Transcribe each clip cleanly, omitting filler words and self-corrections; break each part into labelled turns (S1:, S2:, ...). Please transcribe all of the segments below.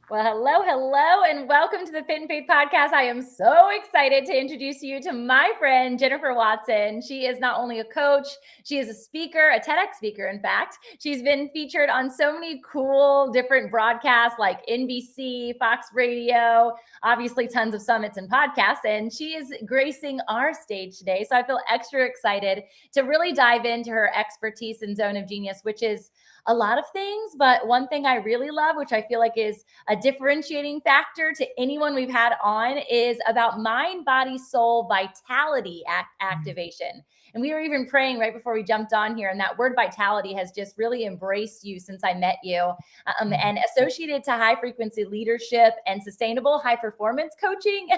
S1: Well, hello, and welcome to the Fit and Faith Podcast. I am so excited to introduce you to my friend, Jennifer Watson. She is not only a coach, she is a speaker, a TEDx speaker, in fact. She's been featured on so many cool different broadcasts like NBC, Fox Radio, obviously tons of summits and podcasts, and she is gracing our stage today. So I feel extra excited to really dive into her expertise and zone of genius, which is a lot of things, but one thing I really love, which I feel like is a differentiating factor to anyone we've had on, is about mind, body, soul vitality activation. And we were even praying right before we jumped on here, and that word vitality has just really embraced you since I met you, and associated to high frequency leadership and sustainable high performance coaching.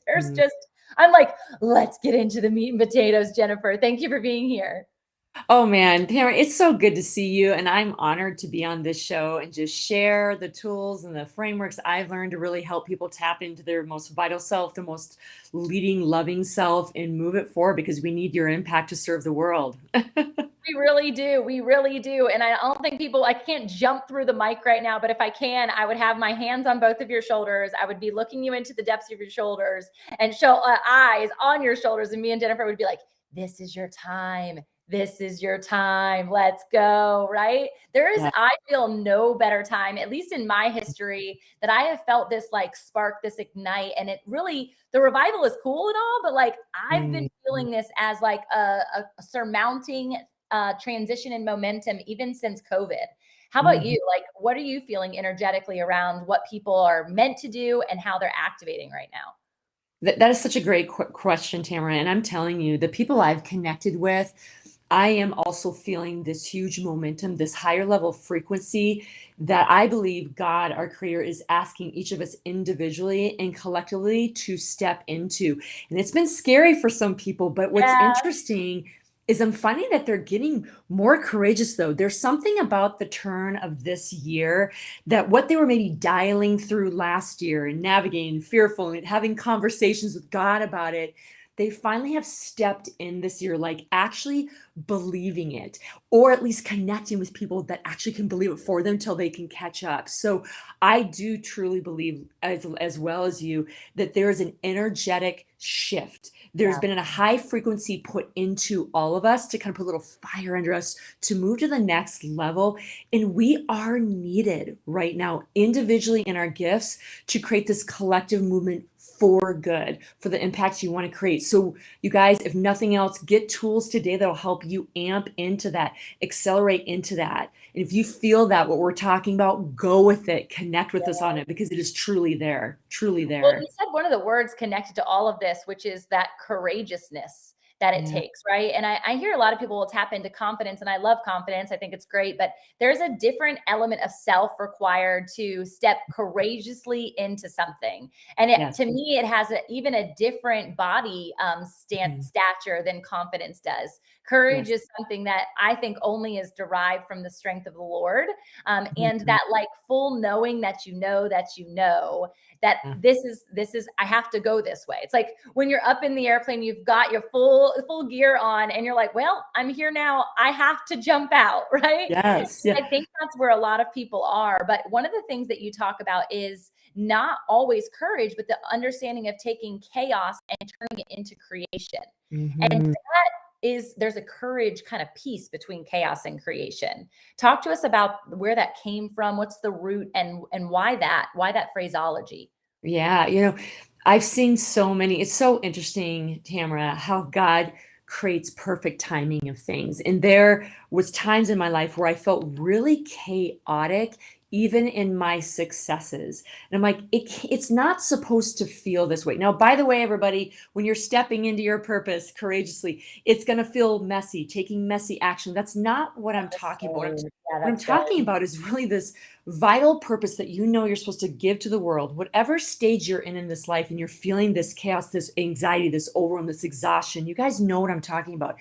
S1: There's just, I'm like, let's get into the meat and potatoes, Jennifer. Thank you for being here.
S2: Oh man, Tamara, it's so good to see you. And I'm honored to be on this show and just share the tools and the frameworks I've learned to really help people tap into their most vital self, their most leading, loving self, and move it forward because we need your impact to serve the world.
S1: We really do. We really do. And I don't think I can't jump through the mic right now, but if I can, I would have my hands on both of your shoulders. I would be looking you into the depths of your shoulders and show eyes on your shoulders. And me and Jennifer would be like, this is your time. This is your time. Let's go. Right.
S2: Yeah.
S1: I feel no better time, at least in my history, that I have felt this like spark, this ignite. And it really, the revival is cool and all, but like I've been feeling this as like a surmounting transition and momentum even since COVID. How about you? Like, what are you feeling energetically around what people are meant to do and how they're activating right now?
S2: That is such a great question, Tamara. And I'm telling you, the people I've connected with, I am also feeling this huge momentum, this higher level frequency that I believe God, our creator, is asking each of us individually and collectively to step into. And it's been scary for some people, but what's
S1: Yeah.
S2: interesting is I'm finding that they're getting more courageous, though. There's something about the turn of this year that what they were maybe dialing through last year and navigating, fearful, and having conversations with God about it, they finally have stepped in this year, like actually believing it, or at least connecting with people that actually can believe it for them till they can catch up. So I do truly believe, as well as you, that there is an energetic shift. There's
S1: Yeah.
S2: been a high frequency put into all of us to kind of put a little fire under us to move to the next level. And we are needed right now, individually in our gifts, to create this collective movement for good, for the impact you want to create. So, you guys, if nothing else, get tools today that'll help you amp into that, accelerate into that. And if you feel that what we're talking about, go with it, connect with us on it because it is truly there, truly
S1: Well,
S2: there.
S1: you said one of the words connected to all of this, which is that courageousness that it
S2: Yeah.
S1: takes, right? And I hear a lot of people will tap into confidence, and I love confidence. I think it's great, but there's a different element of self required to step courageously into something. And
S2: Yes.
S1: to me, it has even a different body stature than confidence does. Courage
S2: Yes.
S1: is something that I think only is derived from the strength of the Lord, and
S2: Mhm.
S1: that like full knowing that you know that
S2: Yeah.
S1: this is I have to go this way. It's like when you're up in the airplane, you've got your full gear on and you're like, well, I'm here now. I have to jump out, right?
S2: Yes. Yeah.
S1: I think that's where a lot of people are. But one of the things that you talk about is not always courage, but the understanding of taking chaos and turning it into creation. And
S2: Mhm.
S1: there's a courage kind of piece between chaos and creation. Talk to us about where that came from, what's the root, and why that phraseology.
S2: Yeah, I've seen so many. It's so interesting, Tamara, how God creates perfect timing of things. And there was times in my life where I felt really chaotic, even in my successes. And I'm like, it's not supposed to feel this way. Now, by the way, everybody, when you're stepping into your purpose courageously, it's going to feel messy, taking messy action. That's not what I'm
S1: That's
S2: talking about.
S1: good. Yeah,
S2: What I'm
S1: that's
S2: talking
S1: good.
S2: about is really this vital purpose that you're supposed to give to the world, whatever stage you're in this life, and you're feeling this chaos, this anxiety, this overwhelm, this exhaustion. You guys know what I'm talking about.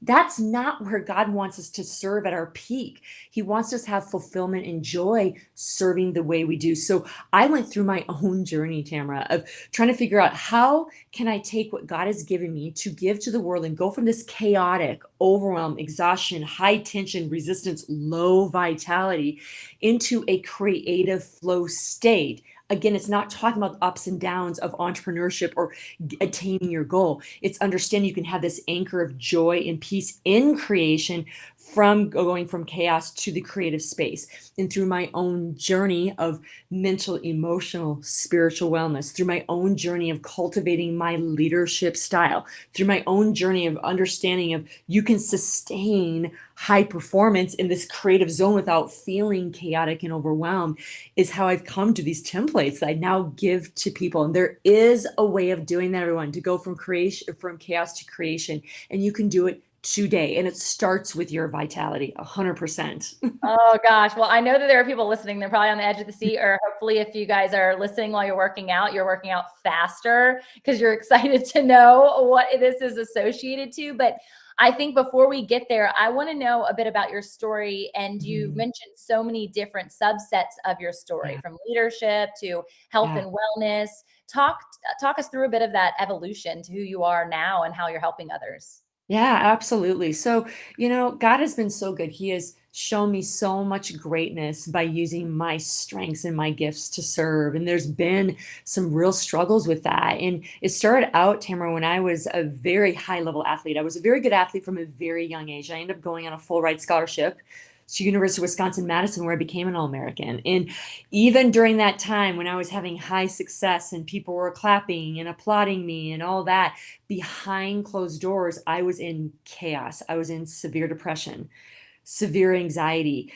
S2: That's not where God wants us to serve at our peak. He wants us to have fulfillment and joy serving the way we do. So I went through my own journey, Tamara, of trying to figure out how can I take what God has given me to give to the world and go from this chaotic, overwhelm, exhaustion, high tension, resistance, low vitality into a creative flow state. again, it's not talking about the ups and downs of entrepreneurship or attaining your goal. It's understanding you can have this anchor of joy and peace in creation from going from chaos to the creative space. And through my own journey of mental, emotional, spiritual wellness, through my own journey of cultivating my leadership style, through my own journey of understanding of you can sustain high performance in this creative zone without feeling chaotic and overwhelmed, is how I've come to these templates that I now give to people. And there is a way of doing that, everyone, to go from creation, from chaos to creation, and you can do it today. And it starts with your vitality, 100%.
S1: Oh gosh. Well, I know that there are people listening. They're probably on the edge of the seat, or hopefully if you guys are listening while you're working out faster because you're excited to know what this is associated to. But I think before we get there, I want to know a bit about your story. And you mentioned so many different subsets of your story,
S2: Yeah.
S1: from leadership to health
S2: Yeah.
S1: and wellness. Talk us through a bit of that evolution to who you are now and how you're helping others.
S2: Yeah, absolutely. So, God has been so good. He has shown me so much greatness by using my strengths and my gifts to serve. And there's been some real struggles with that. And it started out, Tamara, when I was a very high level athlete. I was a very good athlete from a very young age. I ended up going on a full ride scholarship to University of Wisconsin-Madison, where I became an All-American. And even during that time when I was having high success and people were clapping and applauding me and all that, behind closed doors, I was in chaos. I was in severe depression, severe anxiety,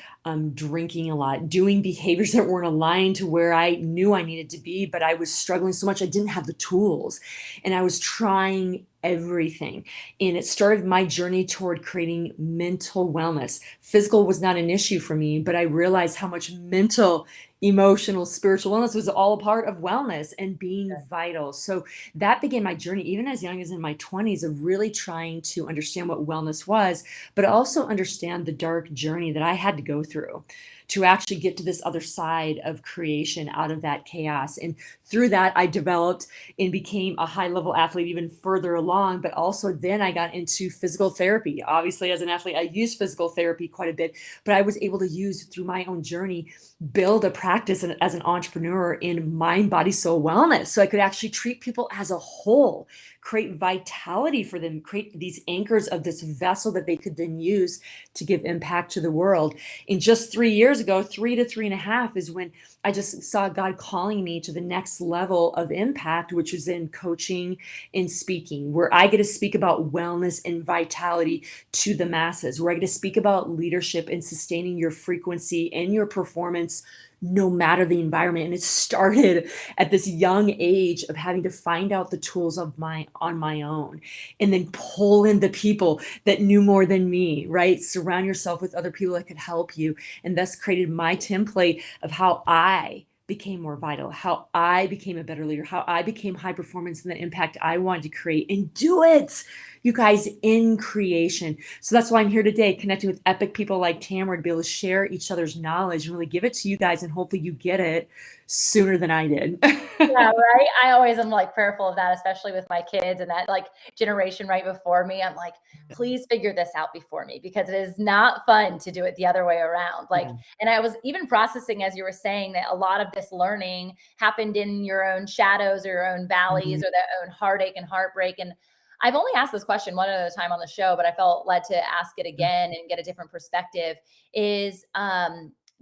S2: drinking a lot, doing behaviors that weren't aligned to where I knew I needed to be, but I was struggling so much I didn't have the tools. And I was trying everything. And it started my journey toward creating mental wellness. Physical was not an issue for me, but I realized how much mental, emotional, spiritual wellness was all a part of wellness and being vital. So that began my journey, even as young as in my 20s, of really trying to understand what wellness was, but also understand the dark journey that I had to go through to actually get to this other side of creation out of that chaos. And through that, I developed and became a high level athlete even further along. But also, then I got into physical therapy. Obviously, as an athlete, I used physical therapy quite a bit, but I was able to use through my own journey, build a practice as an entrepreneur in mind, body, soul wellness. So I could actually treat people as a whole, create vitality for them, create these anchors of this vessel that they could then use to give impact to the world. And just 3 years ago, 3 to 3.5, is when I just saw God calling me to the next level of impact, which is in coaching and speaking, where I get to speak about wellness and vitality to the masses, where I get to speak about leadership and sustaining your frequency and your performance no matter the environment. And it started at this young age of having to find out the tools of my on my own, and then pull in the people that knew more than me, right? Surround yourself with other people that could help you. And thus created my template of how I became more vital, how I became a better leader, how I became high performance and the impact I wanted to create, and do it, you guys, in creation. So that's why I'm here today, connecting with epic people like Tamara to be able to share each other's knowledge and really give it to you guys. And hopefully you get it sooner than I did.
S1: Yeah, right. I always am like prayerful of that, especially with my kids and that like generation right before me. I'm like, please figure this out before me, because it is not fun to do it the other way around. Like,
S2: Yeah.
S1: and I was even processing as you were saying that a lot of this learning happened in your own shadows or your own valleys
S2: Mhm.
S1: or their own heartache and heartbreak. And I've only asked this question one other time on the show, but I felt led to ask it again and get a different perspective. Is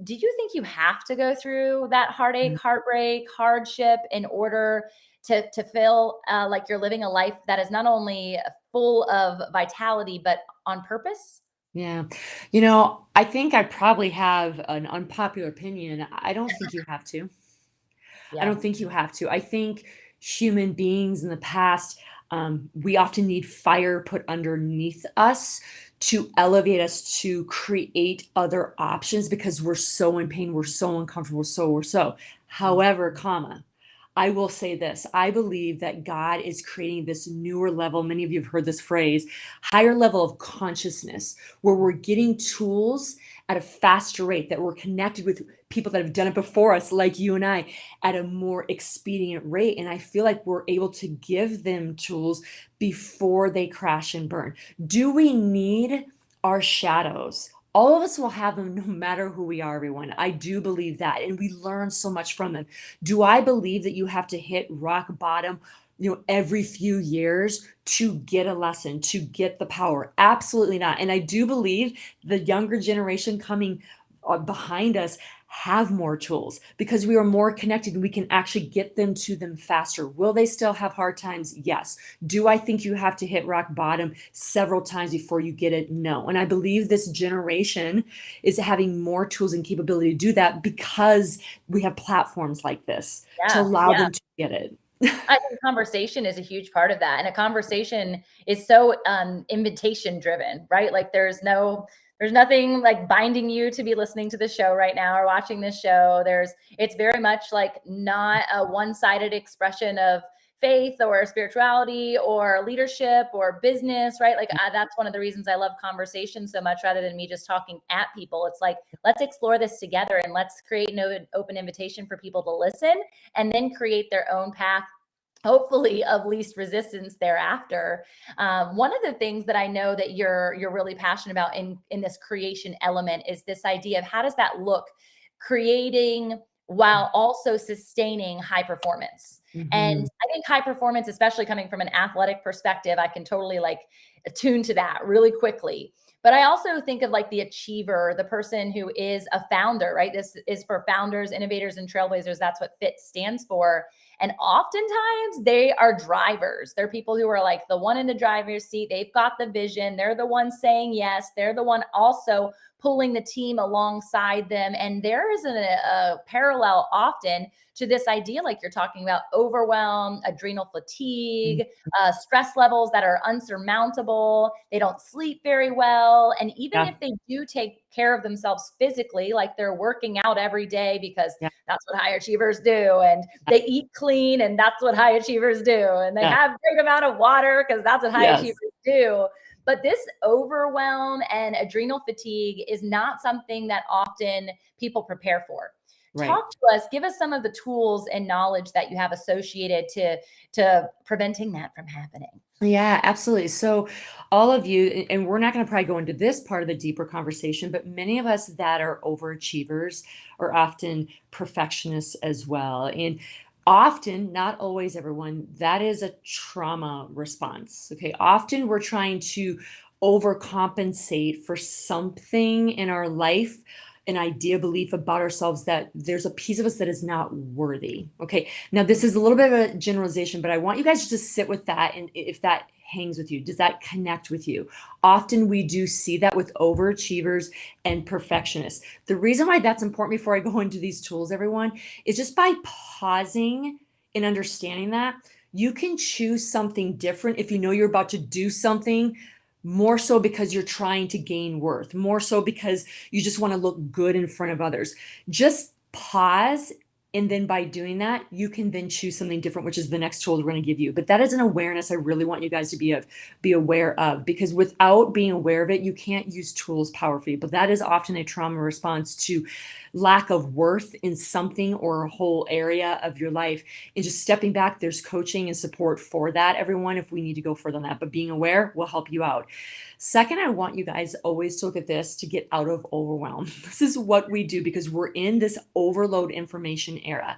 S1: do you think you have to go through that heartache, heartbreak, hardship in order to feel like you're living a life that is not only full of vitality but on purpose?
S2: Yeah. I think I probably have an unpopular opinion. I don't think you have to. I
S1: Yeah.
S2: don't think you have to. I think human beings in the past, we often need fire put underneath us to elevate us to create other options because we're so in pain, we're so uncomfortable, so we're so. However, comma, I will say this. I believe that God is creating this newer level. Many of you have heard this phrase, higher level of consciousness, where we're getting tools at a faster rate, that we're connected with people that have done it before us, like you and I, at a more expedient rate. And I feel like we're able to give them tools before they crash and burn. Do we need our shadows? All of us will have them no matter who we are, everyone. I do believe that. And we learn so much from them. Do I believe that you have to hit rock bottom, every few years to get a lesson, to get the power? Absolutely not. And I do believe the younger generation coming behind us have more tools because we are more connected and we can actually get them to them faster. Will they still have hard times? Yes. Do I think you have to hit rock bottom several times before you get it? No. And I believe this generation is having more tools and capability to do that because we have platforms like this to
S1: Yeah.
S2: allow
S1: Yeah.
S2: them to get it.
S1: I think conversation is a huge part of that. And a conversation is so invitation driven, right? Like there's nothing like binding you to be listening to the show right now or watching this show. It's very much like not a one-sided expression of faith or spirituality or leadership or business, right? Like that's one of the reasons I love conversation so much rather than me just talking at people. It's like, let's explore this together and let's create an open invitation for people to listen and then create their own path, hopefully of least resistance thereafter. One of the things that I know that you're really passionate about in this creation element is this idea of how does that look, creating while also sustaining high performance. And
S2: Mhm.
S1: I think high performance, especially coming from an athletic perspective, I can totally like attune to that really quickly. But I also think of like the achiever, the person who is a founder, right? This is for founders, innovators, and trailblazers. That's what FIT stands for. And oftentimes they are drivers. They're people who are like the one in the driver's seat. They've got the vision. They're the one saying yes. They're the one also pulling the team alongside them. And there is a parallel often to this idea, like you're talking about, overwhelm, adrenal fatigue, stress levels that are unsurmountable. They don't sleep very well. And even
S2: Yeah.
S1: if they do take care of themselves physically, like they're working out every day because
S2: Yeah.
S1: that's what high achievers do, and they eat clean and that's what high achievers do, and they
S2: Yeah.
S1: have great amount of water because that's what high achievers
S2: Yes.
S1: do. But this overwhelm and adrenal fatigue is not something that often people prepare for.
S2: Right.
S1: Talk to us, give us some of the tools and knowledge that you have associated to preventing that from happening.
S2: Yeah, absolutely. So, all of you, and we're not going to probably go into this part of the deeper conversation, but many of us that are overachievers are often perfectionists as well. And often, not always everyone, that is a trauma response. Okay. Often we're trying to overcompensate for something in our life, an idea, belief about ourselves that there's a piece of us that is not worthy. Okay. Now, this is a little bit of a generalization, but I want you guys to just sit with that. And if that hangs with you, does that connect with you? Often we do see that with overachievers and perfectionists. The reason why that's important before I go into these tools, everyone, is just by pausing and understanding that you can choose something different if you know you're about to do something more so because you're trying to gain worth, more so because you just want to look good in front of others. Just pause. And then by doing that, you can then choose something different, which is the next tool we're going to give you. But that is an awareness I really want you guys to be aware of, because without being aware of it, you can't use tools powerfully. But that is often a trauma response to lack of worth in something or a whole area of your life. And just stepping back, there's coaching and support for that, everyone, if we need to go further than that. But being aware will help you out. Second, I want you guys always to look at this to get out of overwhelm. This is what we do because we're in this overload information era.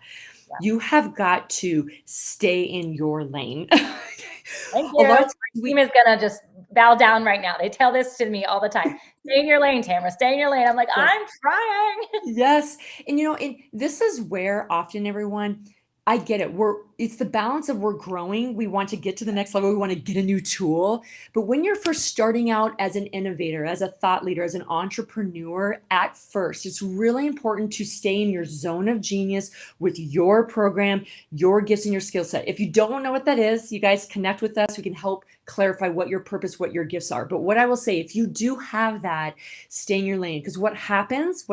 S1: Yeah.
S2: You have got to stay in your lane.
S1: Thank
S2: A
S1: you.
S2: lot of times
S1: My team is gonna just bow down right now. They tell this to me all the time. Stay in your lane, Tamara. Stay in your lane. I'm like,
S2: yes.
S1: I'm trying.
S2: Yes. And this is where often everyone, I get it. It's the balance of we're growing. We want to get to the next level. We want to get a new tool. But when you're first starting out as an innovator, as a thought leader, as an entrepreneur at first, it's really important to stay in your zone of genius with your program, your gifts, and your skill set. If you don't know what that is, you guys connect with us. We can help clarify what your purpose, what your gifts are. But what I will say, if you do have that, stay in your lane. Because what happens,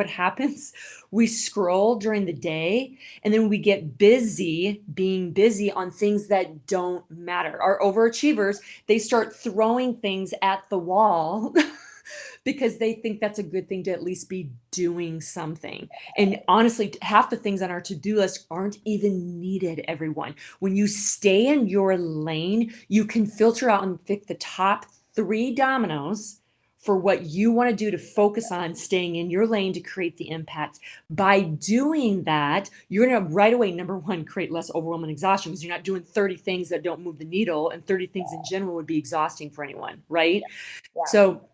S2: we scroll during the day and then we get busy being busy on things that don't matter. Our overachievers, they start throwing things at the wall because they think that's a good thing to at least be doing something. And honestly, half the things on our to-do list aren't even needed, everyone. When you stay in your lane, you can filter out and pick the top 3 dominoes for what you want to do to focus on staying in your lane to create the impact. By doing that, you're going to right away, number one, create less overwhelm and exhaustion because you're not doing 30 things that don't move the needle, and 30 things in general would be exhausting for anyone, right?
S1: Yeah.
S2: So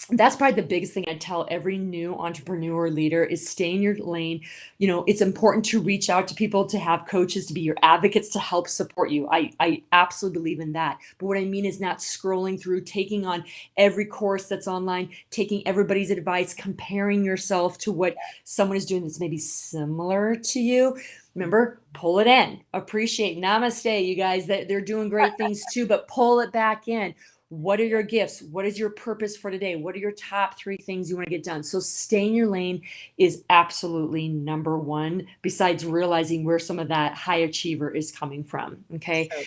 S2: that's probably the biggest thing I tell every new entrepreneur leader is stay in your lane. You know, it's important to reach out to people, to have coaches, to be your advocates, to help support you. I absolutely believe in that. But what I mean is not scrolling through, taking on every course that's online, taking everybody's advice, comparing yourself to what someone is doing that's maybe similar to you. Remember, pull it in, appreciate, namaste, you guys, that they're doing great things too, but pull it back in. What are your gifts? What is your purpose for today? What are your top 3 things you want to get done? So stay in your lane is absolutely number one, besides realizing where some of that high achiever is coming from. Okay.
S1: So good.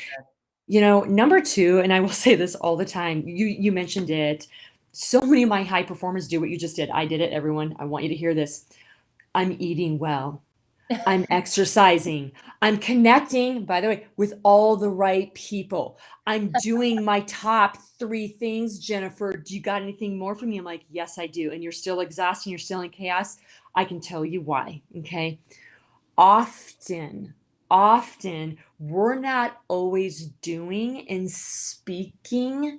S2: You know, number 2, and I will say this all the time, you mentioned it. So many of my high performers do what you just did. I did it, everyone. I want you to hear this. I'm eating well. I'm exercising. I'm connecting, by the way, with all the right people. I'm doing my top 3 things. Jennifer, do you got anything more for me? I'm like, yes, I do. And you're still exhausted. You're still in chaos. I can tell you why. Okay. Often, we're not always doing and speaking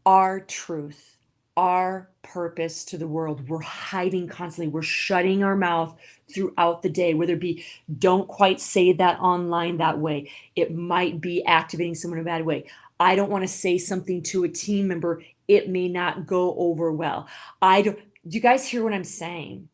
S2: our truth, our purpose to the world. We're hiding constantly. We're shutting our mouth throughout the day, whether it be don't quite say that online that way. It might be activating someone in a bad way. I don't want to say something to a team member. It may not go over well. Do you guys hear what I'm saying?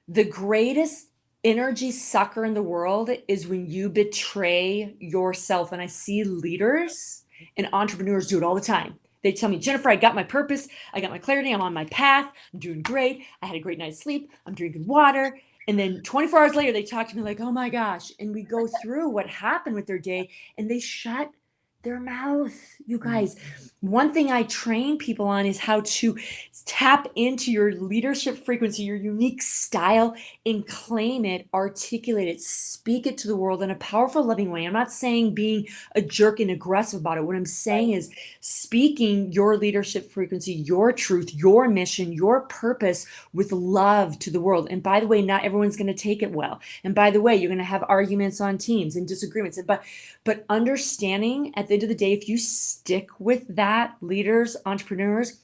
S2: The greatest energy sucker in the world is when you betray yourself. And I see leaders and entrepreneurs do it all the time. They tell me, Jennifer, I got my purpose. I got my clarity. I'm on my path. I'm doing great. I had a great night's sleep. I'm drinking water. And then 24 hours later, they talk to me like, oh my gosh. And we go through what happened with their day and they shut their mouth. You guys, one thing I train people on is how to tap into your leadership frequency, your unique style, and claim it, articulate it, speak it to the world in a powerful, loving way. I'm not saying being a jerk and aggressive about it. What I'm saying is speaking your leadership frequency, your truth, your mission, your purpose with love to the world. And by the way, not everyone's going to take it well. And by the way, you're going to have arguments on teams and disagreements. But understanding at the end of the day, if you stick with that, leaders, entrepreneurs,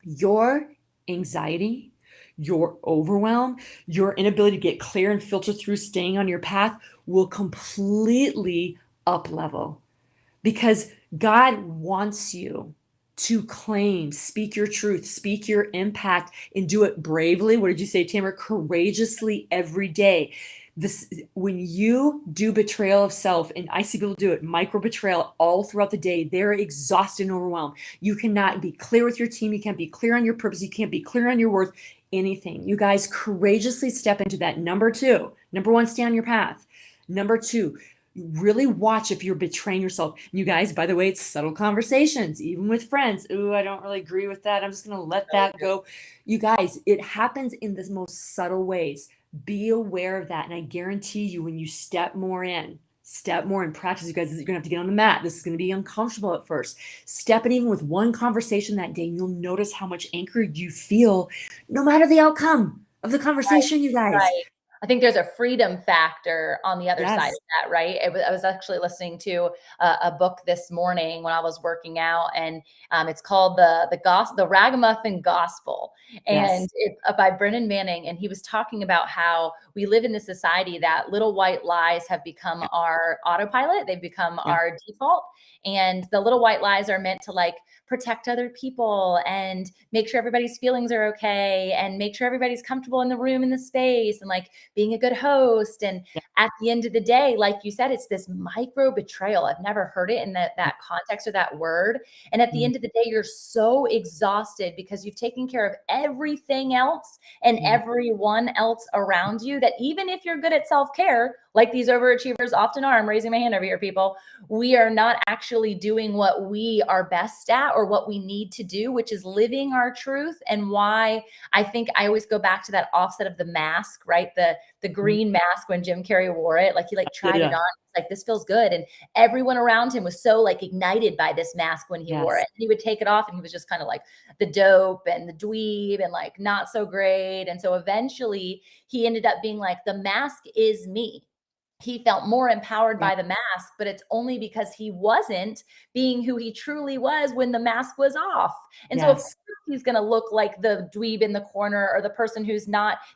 S2: your anxiety, your overwhelm, your inability to get clear and filter through staying on your path will completely up level, because God wants you to claim, speak your truth, speak your impact, and do it bravely. What did you say, Tamara? Courageously every day. When you do betrayal of self, and I see people do it, micro betrayal all throughout the day, they're exhausted and overwhelmed. You cannot be clear with your team. You can't be clear on your purpose. You can't be clear on your worth, anything. You guys courageously step into that. Number 2, number 1, stay on your path. Number 2, really watch if you're betraying yourself. You guys, by the way, it's subtle conversations, even with friends. Ooh, I don't really agree with that. I'm just going to let that go. You guys, it happens in the most subtle ways. Be aware of that. And I guarantee you, when you step more in practice, you guys, you're gonna have to get on the mat. This is going to be uncomfortable at first. Step in even with one conversation that day, and you'll notice how much anchored you feel no matter the outcome of the conversation, you guys.
S1: Right. I think there's a freedom factor on the other side
S2: Yes.
S1: of that, right? I was actually listening to a book this morning when I was working out, and it's called the Ragamuffin Gospel, and
S2: Yes.
S1: it's by Brennan Manning, and he was talking about how we live in this society that little white lies have become our autopilot. They've become
S2: Yeah.
S1: our default, and the little white lies are meant to like protect other people and make sure everybody's feelings are okay and make sure everybody's comfortable in the room, in the space, and like being a good host. And
S2: Yeah.
S1: at the end of the day, like you said, it's this micro betrayal. I've never heard it in that context or that word. And at the end of the day, you're so exhausted because you've taken care of everything else and everyone else around you, that even if you're good at self-care, like these overachievers often are, I'm raising my hand over here, people, we are not actually doing what we are best at or what we need to do, which is living our truth. And why I think I always go back to that offset of the mask, right? The the green mask when Jim Carrey wore it. Like he like tried it
S2: Yeah.
S1: on. Like, this feels good. And everyone around him was so like ignited by this mask when he wore it. And he would take it off and he was just kind of like the dope and the dweeb and like not so great. And so eventually he ended up being like, the mask is me. He felt more empowered by the mask, but it's only because he wasn't being who he truly was when the mask was off. And so of course he's going to look like the dweeb in the corner, or the person who's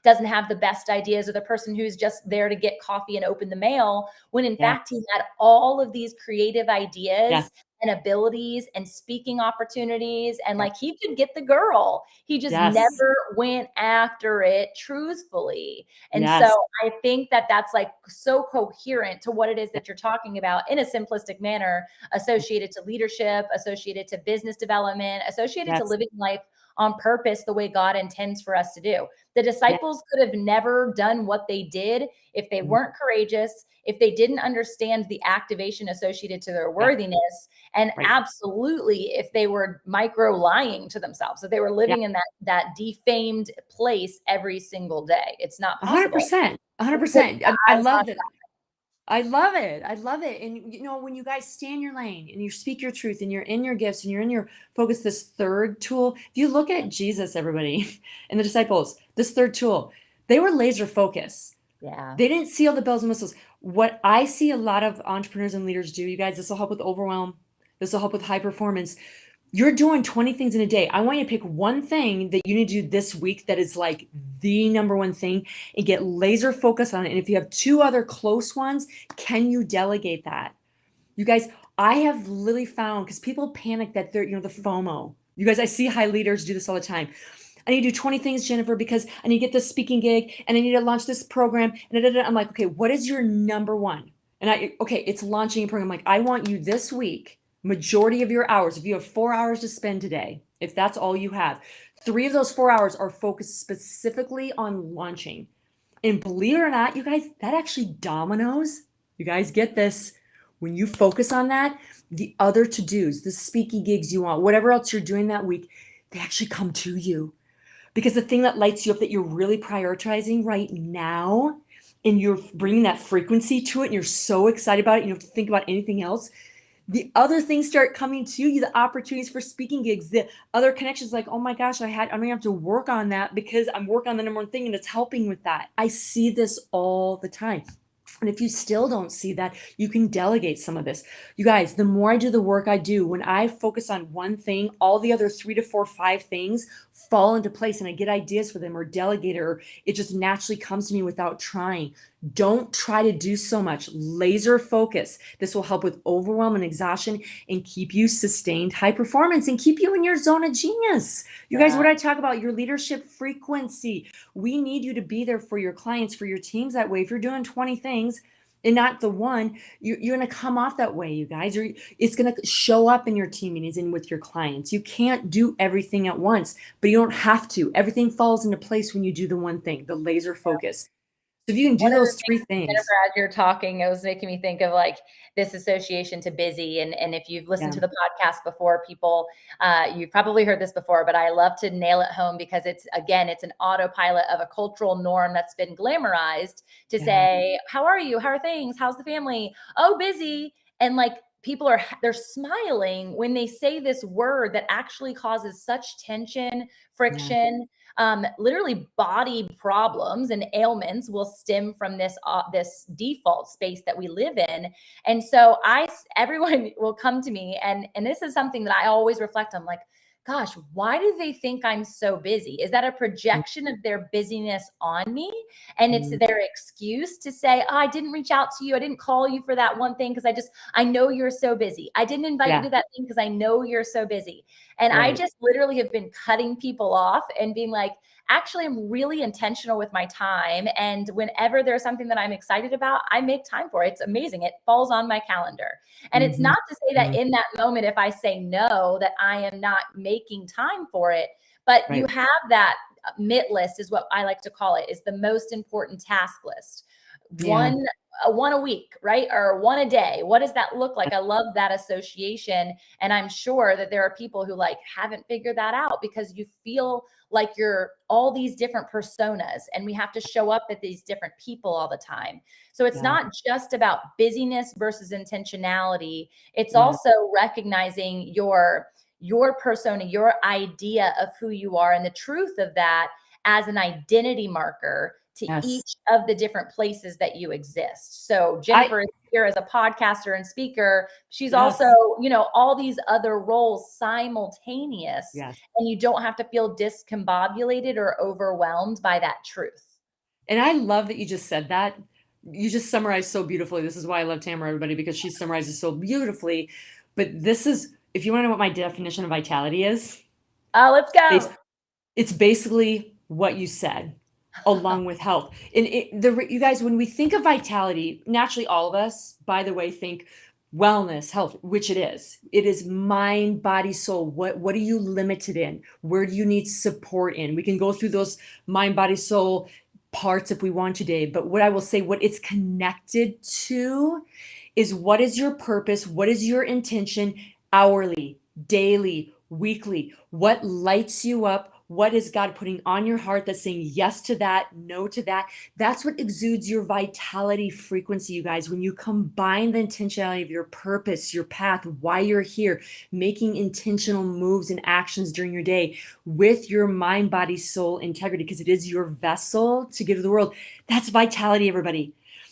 S1: doesn't have the best ideas, or the person who's just there to get coffee and open the mail, when in fact he had all of these creative ideas and abilities and speaking opportunities. And like, he could get the girl. He just never went after it truthfully. And so I think that that's like so coherent to what it is that you're talking about in a simplistic manner, associated to leadership, associated to business development, associated to living life on purpose the way God intends for us to do. The disciples could have never done what they did if they weren't courageous, if they didn't understand the activation associated to their worthiness, and absolutely if they were micro lying to themselves, if they were living in that defamed place every single day. It's not possible.
S2: 100%. 100%. I love that. I love it. I love it. And you know, when you guys stay in your lane and you speak your truth and you're in your gifts and you're in your focus, this third tool, if you look at Jesus, everybody, and the disciples, this third tool, they were laser focused.
S1: Yeah.
S2: They didn't see all the bells and whistles. What I see a lot of entrepreneurs and leaders do, you guys, this will help with overwhelm. This will help with high performance. You're doing 20 things in a day. I want you to pick one thing that you need to do this week that is like the number one thing, and get laser focused on it. And if you have two other close ones, can you delegate that? You guys, I have literally found, because people panic that they're, the FOMO. You guys, I see high leaders do this all the time. I need to do 20 things, Jennifer, because I need to get this speaking gig and I need to launch this program. And I'm like, okay, what is your number one? And it's launching a program. Like, I want you this week, majority of your hours, if you have 4 hours to spend today, if that's all you have, 3 of those 4 hours are focused specifically on launching. And believe it or not, you guys, that actually dominoes. You guys get this. When you focus on that, the other to-dos, the speaking gigs you want, whatever else you're doing that week, they actually come to you. Because the thing that lights you up that you're really prioritizing right now, and you're bringing that frequency to it, and you're so excited about it, you don't have to think about anything else, the other things start coming to you, the opportunities for speaking gigs, the other connections, like, oh my gosh, I don't have to work on that because I'm working on the number one thing and it's helping with that. I see this all the time. And if you still don't see that, you can delegate some of this. You guys, the more I do the work I do, when I focus on one thing, all the other 3 to 4, 5 things fall into place, and I get ideas for them, or delegate, or it just naturally comes to me without trying. Don't try to do so much. Laser focus. This will help with overwhelm and exhaustion and keep you sustained high performance and keep you in your zone of genius. You guys, what I talk about, your leadership frequency. We need you to be there for your clients, for your teams that way. If you're doing 20 things and not the one, you're going to come off that way, you guys. Or it's going to show up in your team meetings and with your clients. You can't do everything at once, but you don't have to. Everything falls into place when you do the one thing, the laser focus. So if you can do those 3 things.
S1: Jennifer, as you're talking, it was making me think of like this association to busy. And if you've listened to the podcast before, people, you've probably heard this before, but I love to nail it home because it's an autopilot of a cultural norm that's been glamorized to say, how are you? How are things? How's the family? Oh, busy. And like, people they're smiling when they say this word that actually causes such tension, friction. Literally body problems and ailments will stem from this default space that we live in. And so everyone will come to me, and this is something that I always reflect on, like, gosh, why do they think I'm so busy? Is that a projection of their busyness on me? And it's their excuse to say, oh, I didn't reach out to you. I didn't call you for that one thing because I know you're so busy. I didn't invite you to that thing because I know you're so busy. And I just literally have been cutting people off and being like, actually, I'm really intentional with my time. And whenever there's something that I'm excited about, I make time for it. It's amazing. It falls on my calendar. And it's not to say that in that moment, if I say no, that I am not making time for it, but you have that MIT list, is what I like to call it, is the most important task list.
S2: Yeah.
S1: one a week, right? Or one a day. What does that look like? I love that association. And I'm sure that there are people who like haven't figured that out because you feel like you're all these different personas and we have to show up at these different people all the time. So it's
S2: Yeah.
S1: not just about busyness versus intentionality. It's
S2: Yeah.
S1: also recognizing your persona, your idea of who you are and the truth of that as an identity marker to
S2: Yes.
S1: each of the different places that you exist. So
S2: I
S1: Jennifer is here as a podcaster and speaker. She's
S2: yes.
S1: also, all these other roles simultaneous,
S2: Yes.
S1: and you don't have to feel discombobulated or overwhelmed by that truth.
S2: And I love that you just said that. You just summarized so beautifully. This is why I love Tamara, everybody, because she summarizes so beautifully. But this is, if you want to know what my definition of vitality is,
S1: Let's go.
S2: it's basically what you said, along with health. And you guys, when we think of vitality, naturally, all of us, by the way, think wellness, health, which it is. It is mind, body, soul. What are you limited in? Where do you need support in? We can go through those mind, body, soul parts if we want today. But what I will say, what it's connected to is what is your purpose? What is your intention hourly, daily, weekly? What lights you up? What is God putting on your heart that's saying yes to that, no to that? That's what exudes your vitality frequency, you guys. When you combine the intentionality of your purpose, your path, why you're here, making intentional moves and actions during your day with your mind, body, soul integrity, because it is your vessel to give to the world. That's vitality, everybody.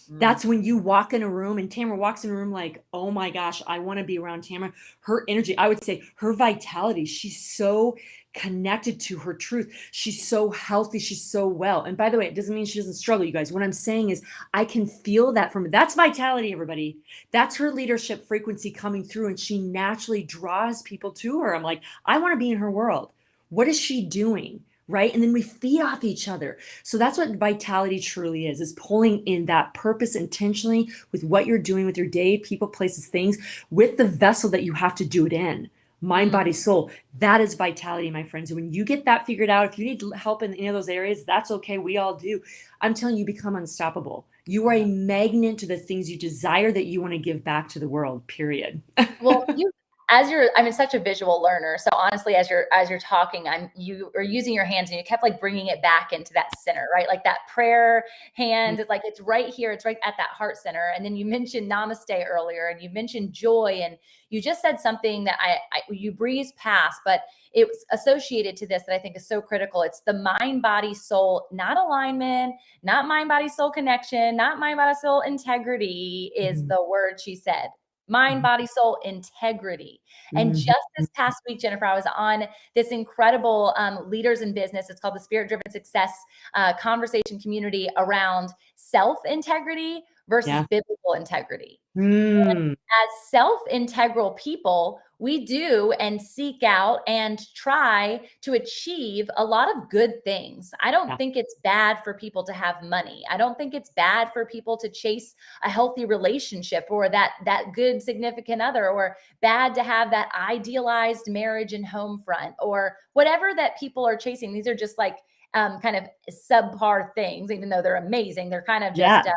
S1: Mm.
S2: That's when you walk in a room and Tamara walks in a room like, oh my gosh, I want to be around Tamara. Her energy, I would say her vitality, she's so connected to her truth. She's so healthy. She's so well. And by the way, it doesn't mean she doesn't struggle, you guys. What I'm saying is I can feel that from her. That's vitality, everybody. That's her leadership frequency coming through. And she naturally draws people to her. I'm like, I want to be in her world. What is she doing? Right. And then we feed off each other. So that's what vitality truly is pulling in that purpose intentionally with what you're doing with your day, people, places, things, with the vessel that you have to do it in. Mind,
S1: Mm.
S2: body, soul. That is vitality, my friends. And when you get that figured out, if you need help in any of those areas, that's okay. We all do. I'm telling you, you become unstoppable. You are a magnet to the things you desire that you want to give back to the world, period.
S1: Well, I'm such a visual learner. So honestly, as you're talking, you are using your hands and you kept like bringing it back into that center, right? Like that prayer hand, it's like, it's right here. It's right at that heart center. And then you mentioned namaste earlier and you mentioned joy. And you just said something that you breezed past, but it was associated to this that I think is so critical. It's the mind, body, soul, not alignment, not mind, body, soul connection, not mind, body, soul integrity is
S2: Mhm.
S1: the word she said. Mind,
S2: Mhm.
S1: body, soul, integrity. And
S2: Mhm.
S1: just this past week, Jennifer, I was on this incredible Leaders in Business. It's called the Spirit Driven Success Conversation Community around self integrity versus
S2: Yeah.
S1: biblical integrity.
S2: Mm.
S1: As self-integral people, we do and seek out and try to achieve a lot of good things. I don't
S2: Yeah.
S1: think it's bad for people to have money. I don't think it's bad for people to chase a healthy relationship or that good significant other, or bad to have that idealized marriage and home front, or whatever that people are chasing. These are just like kind of subpar things, even though they're amazing. They're kind of
S2: Yeah.
S1: just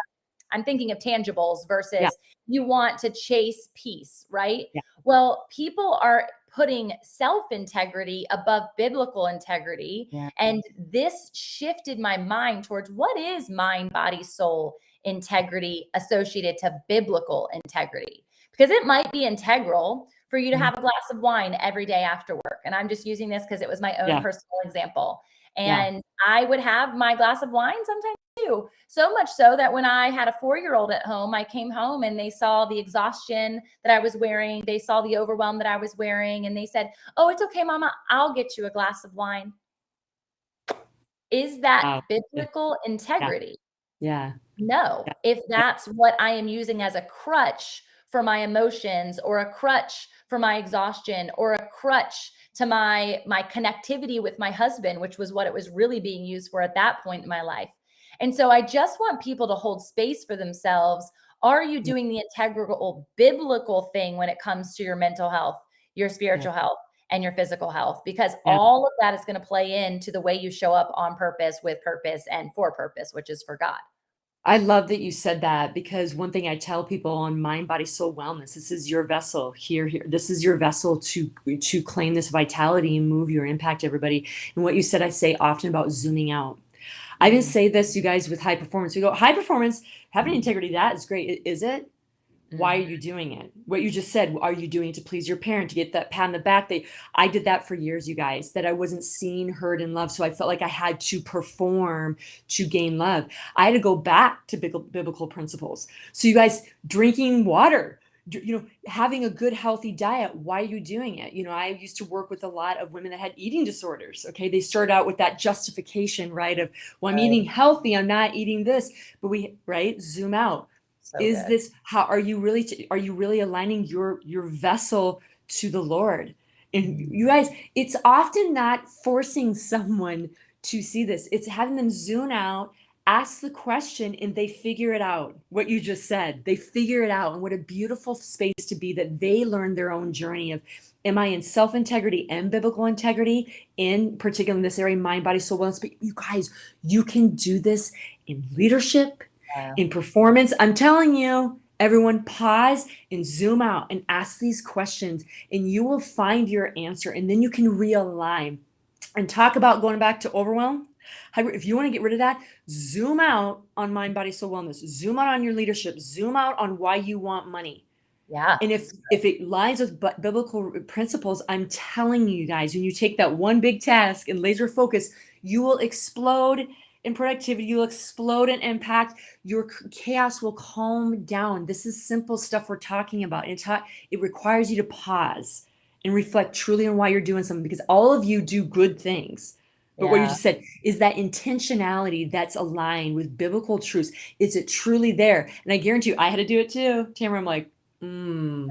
S1: I'm thinking of tangibles
S2: Yeah.
S1: versus you want to chase peace, right?
S2: Yeah.
S1: Well, people are putting self integrity above biblical integrity.
S2: Yeah.
S1: And this shifted my mind towards what is mind, body, soul integrity associated to biblical integrity? Because it might be integral for you to
S2: Mhm.
S1: have a glass of wine every day after work. And I'm just using this because it was my own
S2: Yeah.
S1: personal example.
S2: Yeah.
S1: And I would have my glass of wine sometimes too. So much so that when I had a 4-year-old at home, I came home and they saw the exhaustion that I was wearing. They saw the overwhelm that I was wearing. And they said, "Oh, it's okay, mama. I'll get you a glass of wine." Is that
S2: Wow. Yeah.
S1: biblical
S2: Yeah.
S1: integrity?
S2: Yeah.
S1: No.
S2: Yeah.
S1: If
S2: Yeah.
S1: that's what I am using as a crutch for my emotions, or a crutch for my exhaustion, or a crutch to my connectivity with my husband, which was what it was really being used for at that point in my life. And so I just want people to hold space for themselves. Are you
S2: Yeah.
S1: doing the integral biblical thing when it comes to your mental health, your
S2: Yeah.
S1: spiritual health, and your physical health? Because
S2: Yeah.
S1: all of that is going to play into the way you show up on purpose, with purpose, and for purpose, which is for God.
S2: I love that you said that, because one thing I tell people on mind, body, soul wellness, this is your vessel here. This is your vessel to claim this vitality and move your impact, everybody. And what you said, I say often about zooming out. I even
S1: Mm,
S2: say this, you guys, with high performance. We go, high performance, having integrity, that is great. Is it? Why are
S1: mm,
S2: you doing it? What you just said, are you doing it to please your parent, to get that pat on the back? I did that for years, you guys, that I wasn't seen, heard, and loved. So I felt like I had to perform to gain love. I had to go back to biblical principles. So you guys, drinking water, having a good, healthy diet. Why are you doing it? I used to work with a lot of women that had eating disorders. Okay. They start out with that justification, right? Of, well, I'm
S1: right.
S2: eating healthy. I'm not eating this, but right? Zoom out.
S1: So
S2: Is
S1: good.
S2: this how are you really aligning your vessel to the Lord? And
S1: Mm,
S2: you guys, it's often not forcing someone to see this. It's having them zoom out, ask the question, and they figure it out. What you just said, they figure it out. And what a beautiful space to be, that they learn their own journey of, am I in self-integrity and biblical integrity, in particular in this area, mind, body, soul, wellness. But you guys, you can do this in leadership,
S1: yeah.
S2: in performance. I'm telling you, everyone, pause and zoom out and ask these questions, and you will find your answer. And then you can realign and talk about going back to overwhelm. If you want to get rid of that, zoom out on mind, body, soul, wellness. Zoom out on your leadership. Zoom out on why you want money.
S1: Yeah.
S2: And if it lines with biblical principles, I'm telling you guys, when you take that one big task and laser focus, you will explode in productivity. You'll explode in impact. Your chaos will calm down. This is simple stuff we're talking about. It requires you to pause and reflect truly on why you're doing something, because all of you do good things. But what you
S1: Yeah.
S2: just said is that intentionality that's aligned with biblical truths. Is it truly there? And I guarantee you, I had to do it too. Tamara, I'm like,
S1: Hmm.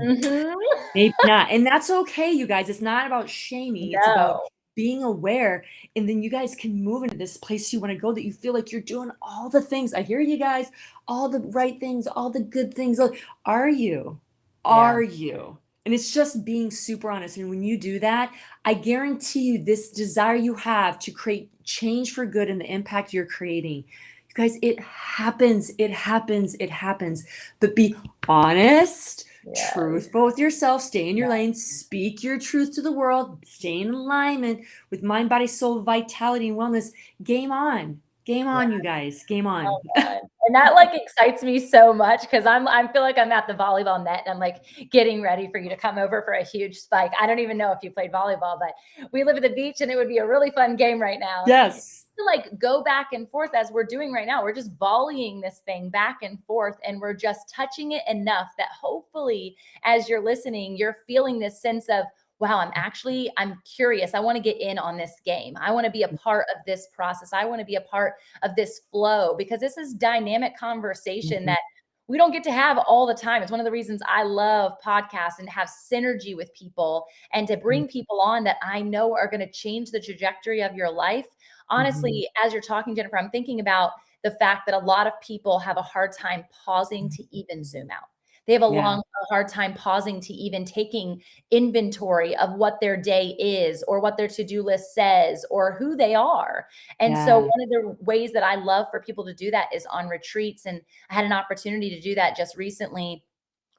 S2: maybe not. And that's okay, you guys. It's not about shaming. It's about
S1: No.
S2: being aware. And then you guys can move into this place you want to go, that you feel like you're doing all the things. I hear you guys, all the right things, all the good things. Are you?
S1: Yeah.
S2: Are you? And it's just being super honest. And when you do that, I guarantee you, this desire you have to create change for good and the impact you're creating, you guys, it happens. It happens. It happens. But be honest,
S1: Yeah.
S2: truthful with yourself, stay in your lane, speak your truth to the world, stay in alignment with mind, body, soul, vitality, and wellness. Game on. Game
S1: Yeah.
S2: on, you guys. Game on.
S1: Oh God. And that like excites me so much because I feel like I'm at the volleyball net and I'm like getting ready for you to come over for a huge spike. I don't even know if you played volleyball, but we live at the beach and it would be a really fun game right now.
S2: Yes.
S1: To like go back and forth as we're doing right now. We're just volleying this thing back and forth and we're just touching it enough that hopefully as you're listening, you're feeling this sense of, wow, I'm curious. I want to get in on this game. I want to be a part of this process. I want to be a part of this flow because this is dynamic conversation
S2: Mhm.
S1: that we don't get to have all the time. It's one of the reasons I love podcasts and to have synergy with people and to bring people on that I know are going to change the trajectory of your life.
S2: Mhm.
S1: Honestly, as you're talking, Jennifer, I'm thinking about the fact that a lot of people have a hard time pausing to even zoom out. They have
S2: Yeah.
S1: a hard time pausing to even taking inventory of what their day is or what their to-do list says or who they are. And so
S2: Yeah.
S1: one of the ways that I love for people to do that is on retreats. And I had an opportunity to do that just recently.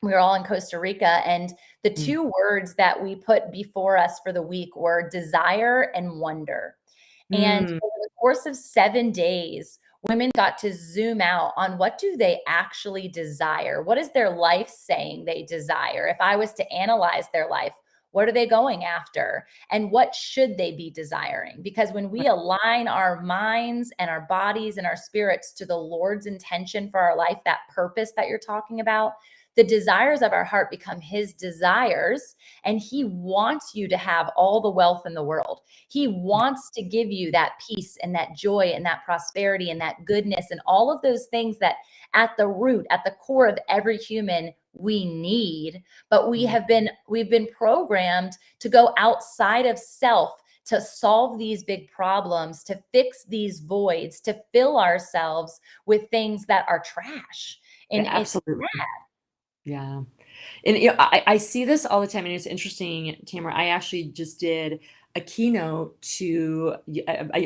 S1: We were all in Costa Rica, and the
S2: Mm.
S1: two words that we put before us for the week were desire and wonder. And
S2: Mm.
S1: over the course of 7 days, women got to zoom out on what do they actually desire? What is their life saying they desire? If I was to analyze their life, what are they going after? And what should they be desiring? Because when we align our minds and our bodies and our spirits to the Lord's intention for our life, that purpose that you're talking about, the desires of our heart become his desires. And he wants you to have all the wealth in the world. He wants to give you that peace and that joy and that prosperity and that goodness and all of those things that at the root, at the core of every human we need, but we've been programmed to go outside of self to solve these big problems, to fix these voids, to fill ourselves with things that are trash.
S2: Yeah,
S1: And it's
S2: absolutely. Yeah. And I see this all the time, and it's interesting, Tamara. I actually just did a keynote to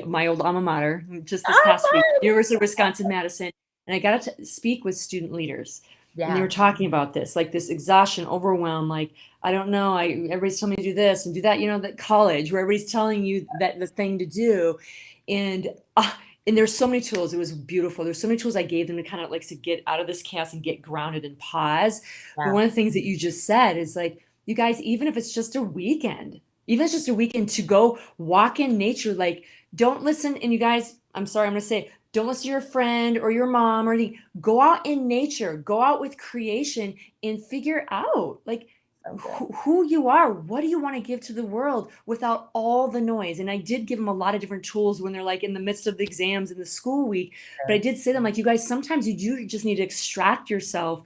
S2: my old alma mater just this past week,
S1: awesome.
S2: University of Wisconsin Madison. and I got to speak with student leaders, and they were
S1: Yeah.
S2: talking about this, like this exhaustion, overwhelm, like, I don't know, everybody's telling me to do this and do that, that college where everybody's telling you that the thing to do. And and there's so many tools. It was beautiful. There's so many tools I gave them to kind of like to get out of this chaos and get grounded and pause. But
S1: Yeah.
S2: one of the things that you just said is like, you guys, even if it's just a weekend, even if it's just a weekend to go walk in nature, like don't listen. And you guys, I'm sorry, I'm gonna say, don't listen to your friend or your mom or anything. Go out in nature, go out with creation and figure out like
S1: So good.
S2: who you are. What do you want to give to the world without all the noise? And I did give them a lot of different tools when they're like in the midst of the exams in the school week. But I
S1: Sure.
S2: did say to them, like, you guys, sometimes you do just need to extract yourself,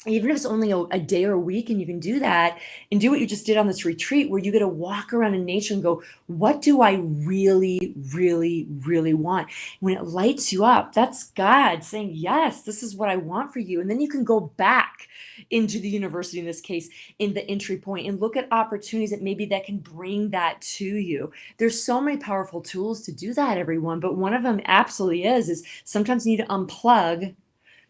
S2: even if it's only a day or a week, and you can do that and do what you just did on this retreat where you get to walk around in nature and go, what do I really, really, really want? When it lights you up, that's God saying, yes, this is what I want for you. And then you can go back into the university, in this case, in the entry point, and look at opportunities that maybe that can bring that to you. There's so many powerful tools to do that, everyone. But one of them absolutely is sometimes you need to unplug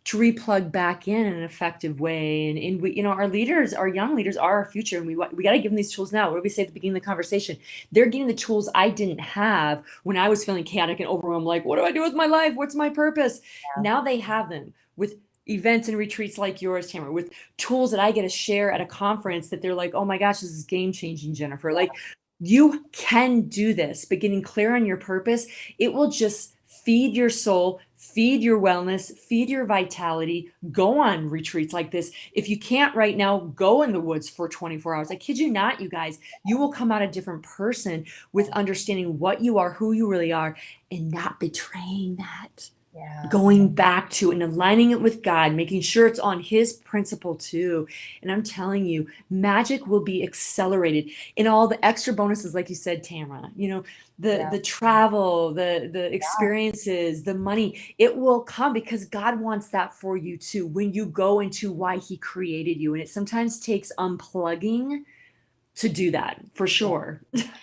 S2: to replug back in an effective way. And we, our leaders, our young leaders are our future. And we got to give them these tools now. What do we say at the beginning of the conversation? They're getting the tools I didn't have when I was feeling chaotic and overwhelmed. Like, what do I do with my life? What's my purpose?
S1: Yeah.
S2: Now they have them with events and retreats like yours, Tamara, with tools that I get to share at a conference that they're like, oh my gosh, this is game changing, Jennifer. Like, you can do this, but getting clear on your purpose, it will just feed your soul, feed your wellness, feed your vitality. Go on retreats like this. If you can't right now, go in the woods for 24 hours. I kid you not, you guys, you will come out a different person with understanding what you are, who you really are, and not betraying that.
S1: Yeah.
S2: Going back to and aligning it with God, making sure it's on his principle too. And I'm telling you, magic will be accelerated in all the extra bonuses, like you said, Tamara,
S1: Yeah.
S2: the travel, the experiences, the money, it will come because God wants that for you too, when you go into why he created you. And it sometimes takes unplugging to do that, for
S1: Yeah.
S2: sure.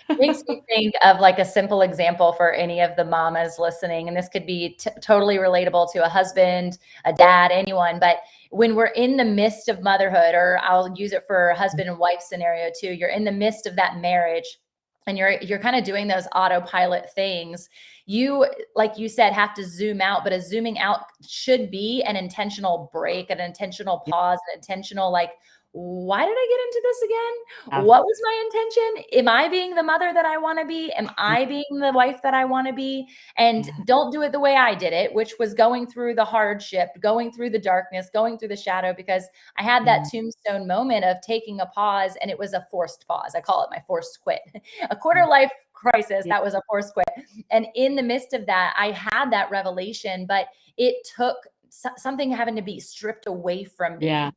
S1: Makes me think of like a simple example for any of the mamas listening. And this could be totally relatable to a husband, a dad, anyone. But when we're in the midst of motherhood, or I'll use it for a husband and wife scenario too, you're in the midst of that marriage and you're kind of doing those autopilot things. You, like you said, have to zoom out, but a zooming out should be an intentional break, an intentional pause, an intentional like, why did I get into this again?
S2: Yeah.
S1: What was my intention? Am I being the mother that I want to be? Am I being the wife that I want to be? And
S2: Yeah.
S1: don't do it the way I did it, which was going through the hardship, going through the darkness, going through the shadow, because I had that
S2: Yeah.
S1: tombstone moment of taking a pause, and it was a forced pause. I call it my forced quit. A quarter life crisis,
S2: Yeah.
S1: that was a forced quit. And in the midst of that, I had that revelation, but it took something having to be stripped away from
S2: Yeah.
S1: me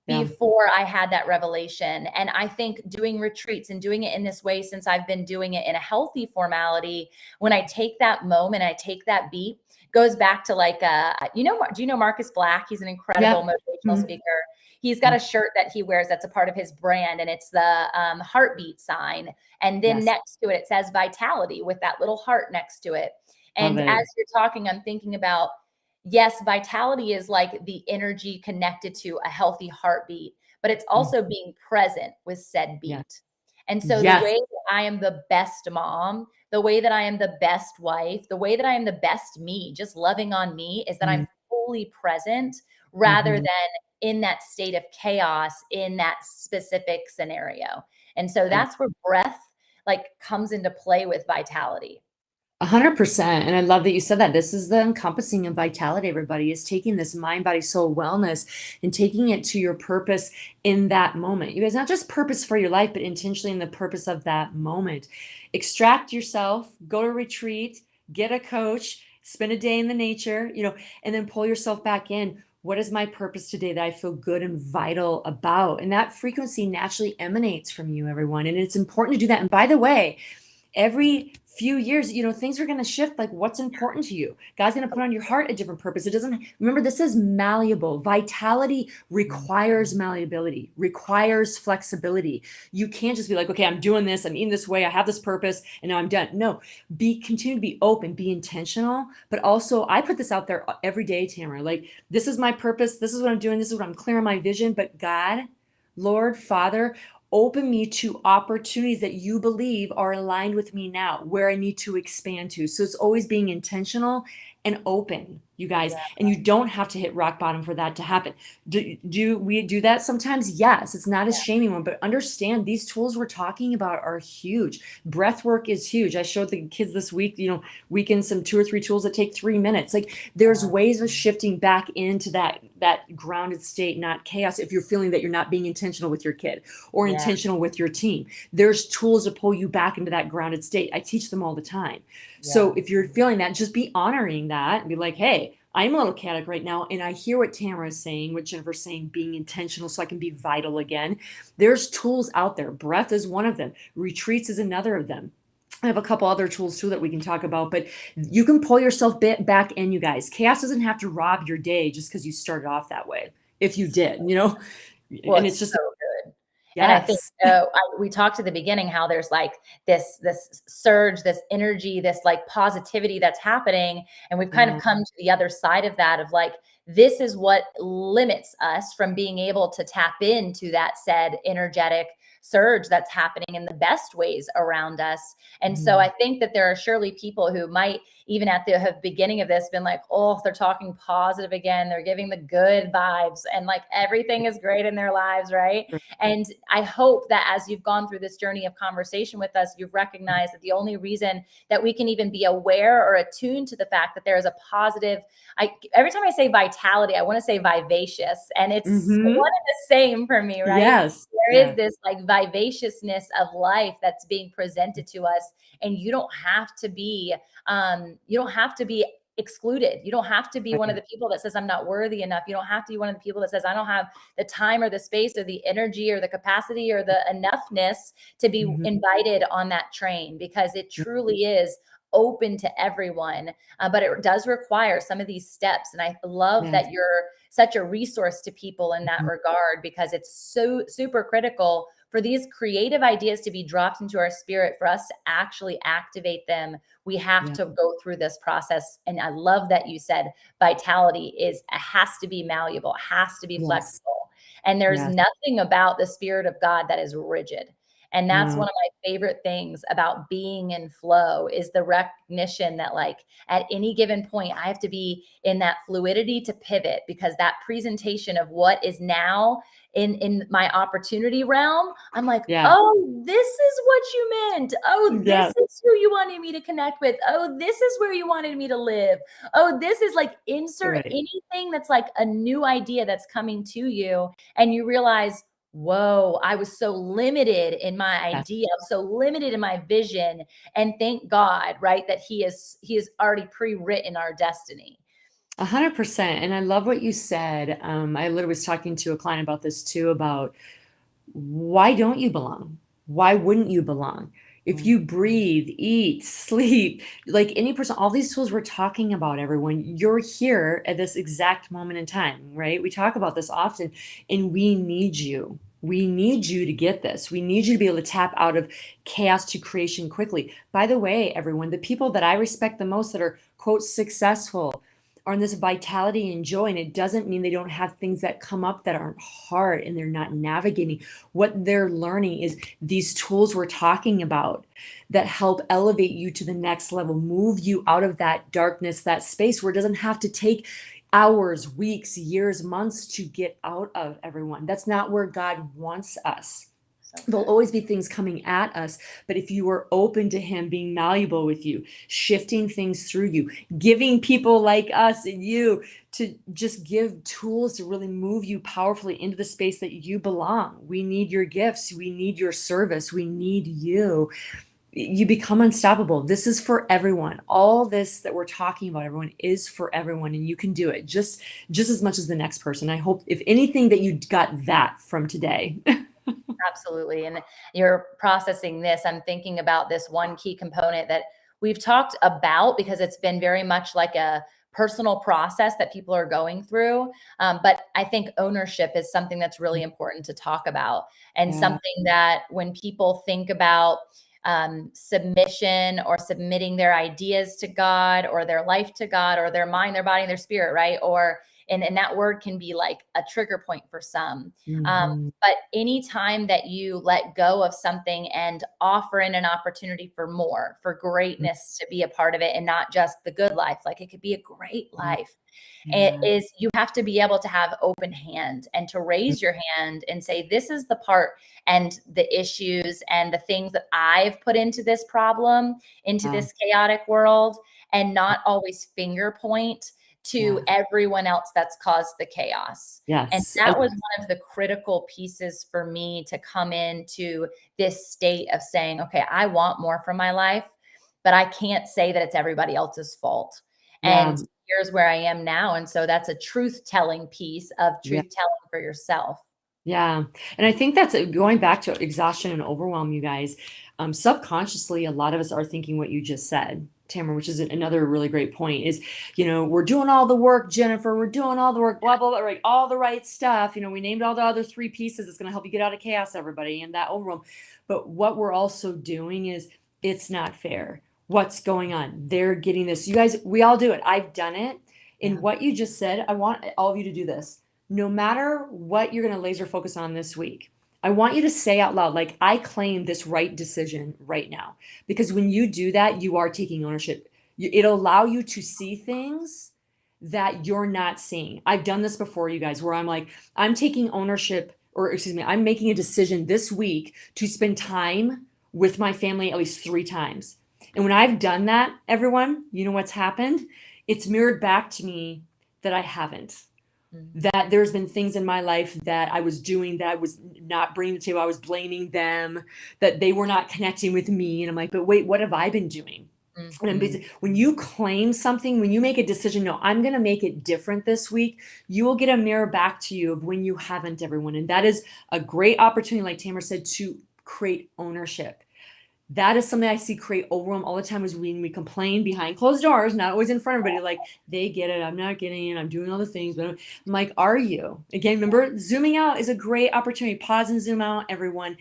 S2: Yeah.
S1: before I had that revelation. And I think doing retreats and doing it in this way, since I've been doing it in a healthy formality, when I take that moment, I take that beat, goes back to like, do you know Marcus Black? He's an incredible
S2: Yep.
S1: motivational
S2: Mhm.
S1: speaker. He's got a shirt that he wears that's a part of his brand, and it's the heartbeat sign. And then
S2: Yes.
S1: next to it, it says vitality with that little heart next to it.
S2: Love
S1: And as
S2: it.
S1: you're talking, I'm thinking about, yes, vitality is like the energy connected to a healthy heartbeat, but it's
S2: Mm.
S1: also being present with said
S2: Yeah.
S1: beat. And so the
S2: Yes.
S1: way that I am the best mom, the way that I am the best wife, the way that I am the best me, just loving on me, is that
S2: Mm.
S1: I'm fully present rather
S2: Mhm.
S1: than in that state of chaos in that specific scenario. And so
S2: I
S1: that's where breath like comes into play with vitality.
S2: 100%. And I love that you said that. This is the encompassing of vitality, everybody, is taking this mind, body, soul wellness and taking it to your purpose in that moment. You guys, not just purpose for your life, but intentionally in the purpose of that moment. Extract yourself, go to retreat, get a coach, spend a day in the nature, and then pull yourself back in. What is my purpose today that I feel good and vital about? And that frequency naturally emanates from you, everyone. And it's important to do that. And by the way, every few years, things are going to shift. Like, what's important to you? God's going to put on your heart a different purpose. It doesn't, remember, this is malleable. Vitality requires malleability, requires flexibility. You can't just be like, okay, I'm doing this, I'm eating this way, I have this purpose, and now I'm done. No, continue to be open, be intentional. But also, I put this out there every day, Tamara, like, this is my purpose, this is what I'm doing, this is what I'm clear on my vision. But God, Lord, Father, open me to opportunities that you believe are aligned with me now, where I need to expand to. So it's always being intentional and open, you guys.
S1: Yeah.
S2: And you don't have to hit rock bottom for that to happen. Do we do that sometimes? Yes, it's not a shaming one, but understand these tools we're talking about are huge. Breath work is huge. I showed the kids this week, weekend, some 2 or 3 tools that take 3 minutes. Like, there's ways of shifting back into that grounded state, not chaos. If you're feeling that you're not being intentional with your kid or intentional with your team, there's tools to pull you back into that grounded state. I teach them all the time. So if you're feeling that, just be honoring that and be like, hey, I'm a little chaotic right now, and I hear what Tamara is saying, what Jennifer's saying, being intentional so I can be vital again. There's tools out there. Breath is one of them. Retreats is another of them. I have a couple other tools too that we can talk about, but you can pull yourself back in, you guys. Chaos doesn't have to rob your day just because you started off that way. If you did,
S1: Well,
S2: and it's just
S1: so good. And I think
S2: yes.
S1: we talked at the beginning how there's like this surge, this energy, this like positivity that's happening, and we've kind of come to the other side of that of like, this is what limits us from being able to tap into that said energetic surge that's happening in the best ways around us. And so I think that there are surely people who might even at the beginning of this been like, oh, they're talking positive again, they're giving the good vibes and like everything is great in their lives, right? And I hope that as you've gone through this journey of conversation with us, you've recognized that the only reason that we can even be aware or attuned to the fact that there is a positive, every time I say vitality, I want to say vivacious, and it's one and the same for me, right?
S2: Yes.
S1: There is this like vivaciousness of life that's being presented to us, and you don't have to be excluded. You don't have to be one of the people that says I'm not worthy enough. You don't have to be one of the people that says I don't have the time or the space or the energy or the capacity or the enoughness to be invited on that train, because it truly is open to everyone. But it does require some of these steps. And I love that you're such a resource to people in that regard, because it's so super critical for these creative ideas to be dropped into our spirit. For us to actually activate them, we have to go through this process. And I love that you said vitality has to be malleable, has to be flexible. And there's nothing about the Spirit of God that is rigid. And that's one of my favorite things about being in flow, is the recognition that like at any given point, I have to be in that fluidity to pivot, because that presentation of what is now in my opportunity realm, I'm like, oh, this is what you meant. Oh, this is who you wanted me to connect with. Oh, this is where you wanted me to live. Oh, this is like, insert anything that's like a new idea that's coming to you. And you realize, whoa, I was so limited in my idea, so limited in my vision. And thank God, right, that he has already pre-written our destiny.
S2: 100%. And I love what you said. I literally was talking to a client about this too, about why don't you belong? Why wouldn't you belong? If you breathe, eat, sleep, like any person, all these tools we're talking about, everyone, you're here at this exact moment in time, right? We talk about this often, and we need you. We need you to get this. We need you to be able to tap out of chaos to creation quickly. By the way, everyone, the people that I respect the most that are, quote, successful, are in this vitality and joy. And it doesn't mean they don't have things that come up that aren't hard and they're not navigating. What they're learning is these tools we're talking about that help elevate you to the next level, move you out of that darkness, that space where it doesn't have to take hours, weeks, years, months to get out of, everyone. That's not where God wants us. There'll always be things coming at us, but if you are open to him being malleable with you, shifting things through you, giving people like us and you to just give tools to really move you powerfully into the space that you belong. We need your gifts. We need your service. We need you. You become unstoppable. This is for everyone. All this that we're talking about, everyone, is for everyone, and you can do it just as much as the next person. I hope, if anything, that you got that from today.
S1: Absolutely. And you're processing this. I'm thinking about this one key component that we've talked about, because it's been very much like a personal process that people are going through. But I think ownership is something that's really important to talk about, and
S2: Yeah.
S1: something that when people think about submission or submitting their ideas to God or their life to God or their mind, their body, and their spirit, right? Or and that word can be like a trigger point for some.
S2: Mhm.
S1: But anytime that you let go of something and offer in an opportunity for more, for greatness to be a part of it, and not just the good life, like it could be a great life. It
S2: Yeah.
S1: is, you have to be able to have open hand and to raise your hand and say, this is the part and the issues and the things that I've put into this problem, into
S2: Yeah.
S1: this chaotic world, and not always finger point to
S2: Yeah.
S1: everyone else that's caused the chaos. And
S2: Yes.
S1: that was one of the critical pieces for me to come into this state of saying, okay, I want more from my life, but I can't say that it's everybody else's fault.
S2: Yeah.
S1: And here's where I am now. And so that's a truth telling piece of
S2: Yeah.
S1: truth telling for yourself.
S2: Yeah. And I think that's going back to exhaustion and overwhelm, you guys. Subconsciously, a lot of us are thinking what you just said, Tamara, which is another really great point is, we're doing all the work, Jennifer, we're doing all the work, blah, blah, blah, right? All the right stuff. We named all the other 3 pieces that's going to help you get out of chaos, everybody, and that overwhelm. But what we're also doing is it's not fair. What's going on? They're getting this. You guys, we all do it. I've done it.
S1: Yeah.
S2: And what you just said, I want all of you to do this. No matter what you're going to laser focus on this week, I want you to say out loud, like, I claim this right decision right now. Because when you do that, you are taking ownership. It'll allow you to see things that you're not seeing. I've done this before, you guys, where I'm like, I'm taking ownership, or excuse me, I'm making a decision this week to spend time with my family at least 3 times. And when I've done that, everyone, you know what's happened? It's mirrored back to me that I haven't. That there's been things in my life that I was doing that I was not bringing to the table. I was blaming them, that they were not connecting with me. And I'm like, but wait, what have I been doing? And I'm busy. When you claim something, when you make a decision, no, I'm going to make it different this week, you will get a mirror back to you of when you haven't, everyone. And that is a great opportunity, like Tamara said, to create ownership. That is something I see create overwhelm all the time, is when we complain behind closed doors, not always in front of everybody, like, they get it, I'm not getting it, I'm doing all the things. But I'm like, are you? Again, remember, zooming out is a great opportunity. Pause and zoom out, everyone.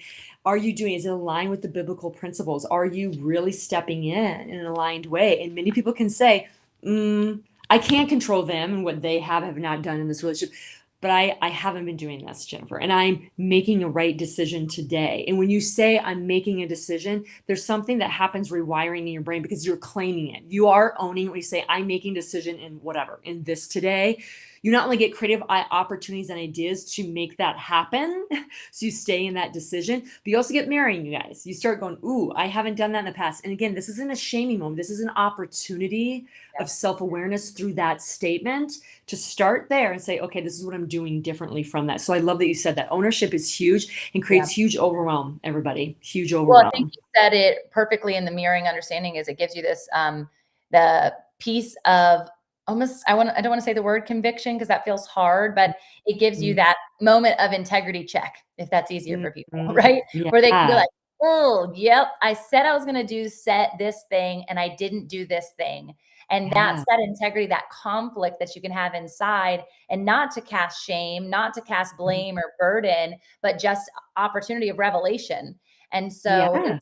S2: Are you doing? Is it aligned with the biblical principles? Are you really stepping in an aligned way? And many people can say, I can't control them and what they have not done in this relationship. But I haven't been doing this, Jennifer, and I'm making a right decision today. And when you say I'm making a decision, there's something that happens rewiring in your brain because you're claiming it. You are owning what you say, I'm making a decision in whatever, in this today. You not only get creative opportunities and ideas to make that happen, so you stay in that decision, but you also get marrying, you guys. You start going, ooh, I haven't done that in the past. And again, this isn't a shaming moment. This is an opportunity of self-awareness through that statement to start there and say, okay, this is what I'm doing differently from that. So I love that you said that. Ownership is huge and creates huge overwhelm, everybody. Huge
S1: Well, I think
S2: overwhelm.
S1: you said it perfectly in the mirroring understanding. Is it gives you this the piece of almost, I don't want to say the word conviction because that feels hard, but it gives you that moment of integrity check, if that's easier for people, right? Where they can be
S2: Yeah.
S1: like, oh, yep, I said I was going to do this thing and I didn't do this thing. And that's
S2: Yeah.
S1: that integrity, that conflict that you can have inside, and not to cast shame, not to cast blame or burden, but just opportunity of revelation. And so
S2: Yeah.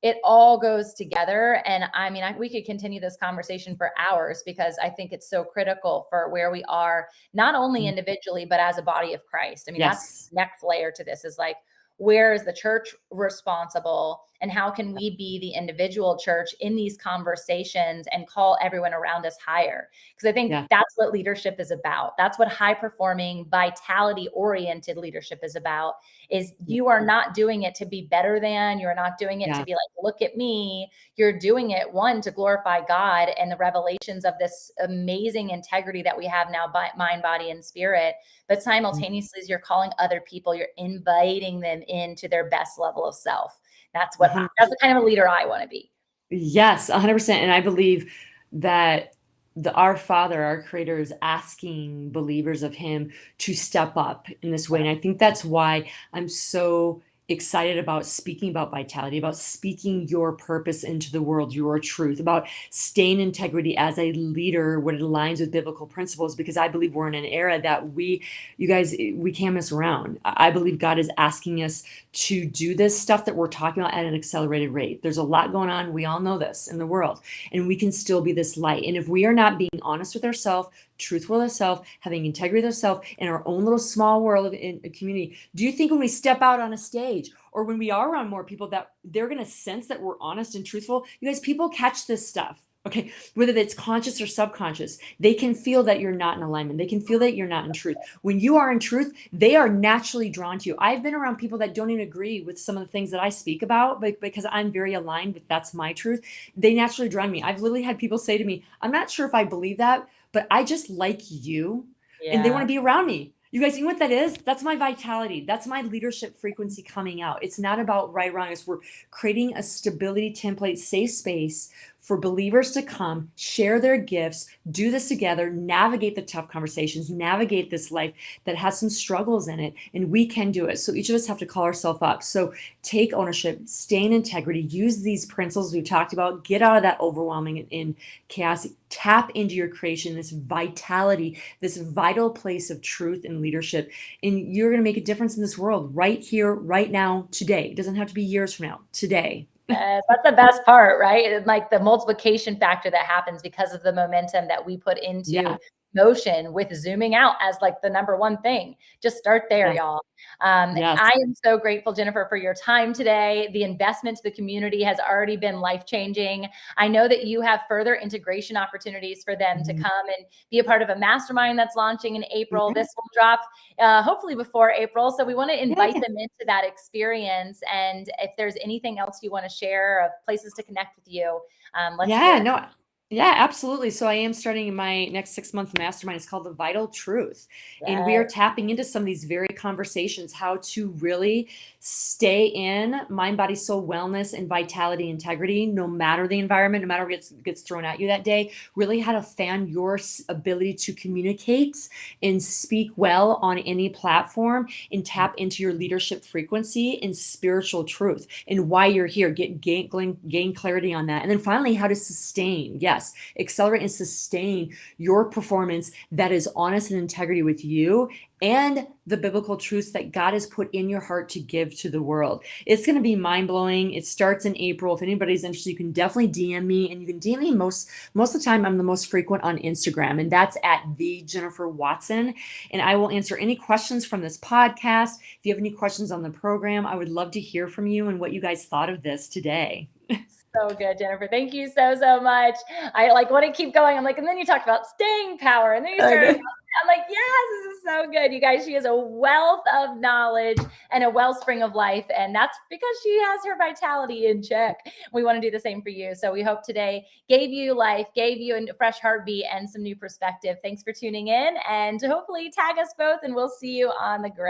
S1: it all goes together. And I mean, we could continue this conversation for hours because I think it's so critical for where we are, not only individually, but as a body of Christ. I mean, that's
S2: Yes.
S1: the next layer to this, is like, where is the church responsible, and how can we be the individual church in these conversations and call everyone around us higher? Because I think
S2: Yeah.
S1: that's what leadership is about. That's what high performing, vitality oriented leadership is about, is you are not doing it to be better than, you're not doing it to be like, look at me. You're doing it, one, to glorify God and the revelations of this amazing integrity that we have now by mind, body, and spirit. But simultaneously, as you're calling other people, you're inviting them into their best level of self. That's the kind of a leader I want to be.
S2: Yes, 100%. And I believe that our Father, our Creator, is asking believers of Him to step up in this way. And I think that's why I'm so excited about speaking about vitality, about speaking your purpose into the world, your truth, about staying in integrity as a leader when it aligns with biblical principles, because I believe we're in an era that you guys, we can't mess around. I believe God is asking us to do this stuff that we're talking about at an accelerated rate. There's a lot going on. We all know this in the world, and we can still be this light. And if we are not being honest with ourselves, truthful with ourselves, having integrity with ourselves in our own little small world in a community, do you think when we step out on a stage or when we are around more people that they're going to sense that we're honest and truthful? You guys, people catch this stuff. Okay, whether it's conscious or subconscious, they can feel that you're not in alignment. They can feel that you're not in truth. When you are in truth, they are naturally drawn to you. I've been around people that don't even agree with some of the things that I speak about, but because I'm very aligned with that's my truth, they naturally draw me. I've literally had people say to me, I'm not sure if I believe that, but I just like you, and they want to be around me. You guys, you know what that is? That's my vitality. That's my leadership frequency coming out. It's not about right, wrong. It's we're creating a stability template, safe space for believers to come, share their gifts, do this together, navigate the tough conversations, navigate this life that has some struggles in it, and we can do it. So each of us have to call ourselves up. So take ownership, stay in integrity, use these principles we've talked about, get out of that overwhelming and chaos, tap into your creation, this vitality, this vital place of truth and leadership, and you're going to make a difference in this world right here, right now, today. It doesn't have to be years from now, today.
S1: That's the best part, right? And like the multiplication factor that happens because of the momentum that we put into motion with zooming out as like the number one thing. Just start there, y'all. I am so grateful, Jennifer, for your time today. The investment to the community has already been life-changing. I know that you have further integration opportunities for them to come and be a part of a mastermind that's launching in April. This will drop hopefully before April. So we want to invite them into that experience. And if there's anything else you want to share of places to connect with you, let's hear it.
S2: Yeah, absolutely. So I am starting my next 6-month mastermind. It's called The Vital Truth. And we are tapping into some of these very conversations, how to really stay in mind, body, soul wellness and vitality, integrity, no matter the environment, no matter what gets thrown at you that day, really how to fan your ability to communicate and speak well on any platform and tap into your leadership frequency and spiritual truth and why you're here. Gain clarity on that. And then finally, how to sustain. Yes, accelerate and sustain your performance that is honest and integrity with you and the biblical truths that God has put in your heart to give to the world. It's going to be mind-blowing. It starts in April. If anybody's interested, you can definitely DM me, and you can DM me most of the time. I'm the most frequent on Instagram, and that's at the Jennifer Watson. And I will answer any questions from this podcast. If you have any questions on the program, I would love to hear from you and what you guys thought of this today.
S1: So good, Jennifer. Thank you so, so much. I like want to keep going. I'm like, and then you talked about staying power, and then you started. I'm like, yes, this is so good. You guys, she has a wealth of knowledge and a wellspring of life. And that's because she has her vitality in check. We want to do the same for you. So we hope today gave you life, gave you a fresh heartbeat and some new perspective. Thanks for tuning in, and hopefully tag us both, and we'll see you on the ground.